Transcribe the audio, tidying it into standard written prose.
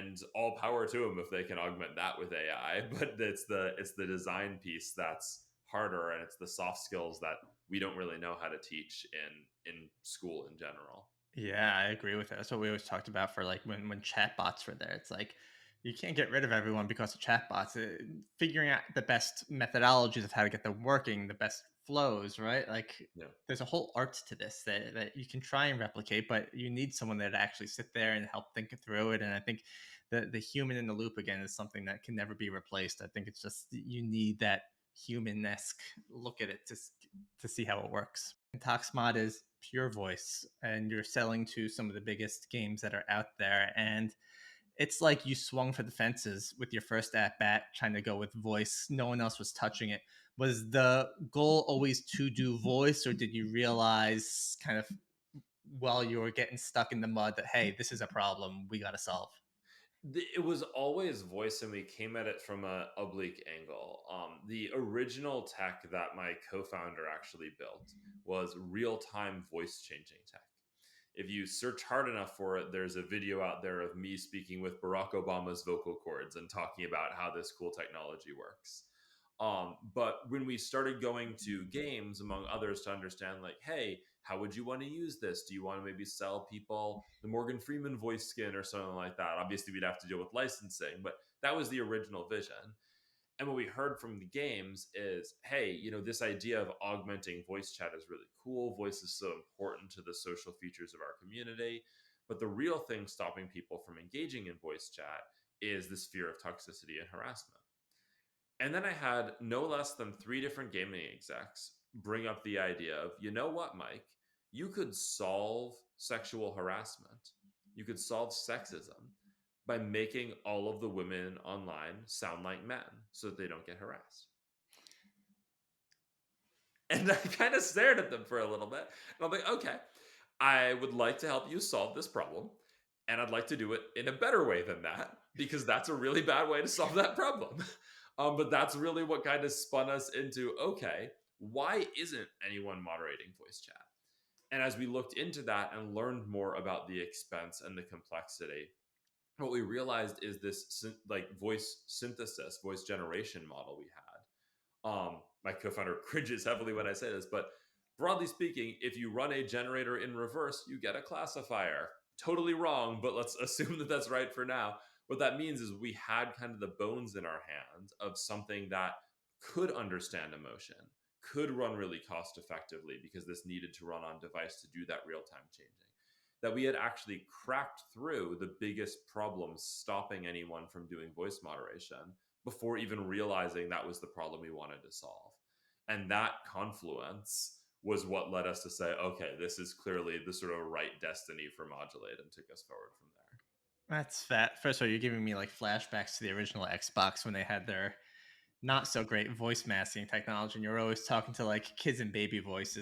and all power to them if they can augment that with AI. But it's the design piece that's harder, and it's the soft skills that we don't really know how to teach in school in general. Yeah, I agree with that. That's what we always talked about for like when chatbots were there. It's like you can't get rid of everyone because of chatbots. Figuring out the best methodologies of how to get them working, the best flows, right? Like Yeah. there's a whole art to this that you can try and replicate, but you need someone there to actually sit there and help think through it. And I think the human in the loop again is something that can never be replaced. I think it's just you need that human-esque look at it to see how it works. And ToxMod is pure voice, and you're selling to some of the biggest games that are out there. And it's like you swung for the fences with your first at bat, trying to go with voice. No one else was touching it. Was the goal always to do voice, or did you realize kind of while you were getting stuck in the mud that, hey, this is a problem we got to solve? It was always voice, and we came at it from a oblique angle. The original tech that my co-founder actually built was real-time voice changing tech. If you search hard enough for it, there's a video out there of me speaking with Barack Obama's vocal cords and talking about how this cool technology works. But when we started going to games, among others, to understand, like, hey, how would you want to use this? Do you want to maybe sell people the Morgan Freeman voice skin or something like that? Obviously, we'd have to deal with licensing, but that was the original vision. And what we heard from the games is, hey, this idea of augmenting voice chat is really cool. Voice is so important to the social features of our community. But the real thing stopping people from engaging in voice chat is this fear of toxicity and harassment. And then I had no less than three different gaming execs bring up the idea of, you know what, Mike? You could solve sexual harassment, you could solve sexism by making all of the women online sound like men so that they don't get harassed. And I kind of stared at them for a little bit. And I'm like, okay, I would like to help you solve this problem. And I'd like to do it in a better way than that, because that's a really bad way to solve that problem. But that's really what kind of spun us into, okay, why isn't anyone moderating voice chat? And as we looked into that and learned more about the expense and the complexity, what we realized is this like voice synthesis, voice generation model we had. My co-founder cringes heavily when I say this, but broadly speaking, if you run a generator in reverse, you get a classifier. Totally wrong, but let's assume that that's right for now. What that means is we had kind of the bones in our hands of something that could understand emotion, could run really cost effectively, because this needed to run on device to do that real time changing. That we had actually cracked through the biggest problems stopping anyone from doing voice moderation before even realizing that was the problem we wanted to solve. And that confluence was what led us to say, okay, this is clearly the sort of right destiny for Modulate, and took us forward from there. That's fat. First of all, you're giving me like flashbacks to the original Xbox when they had their not so great voice masking technology, and you're always talking to like kids and baby voices.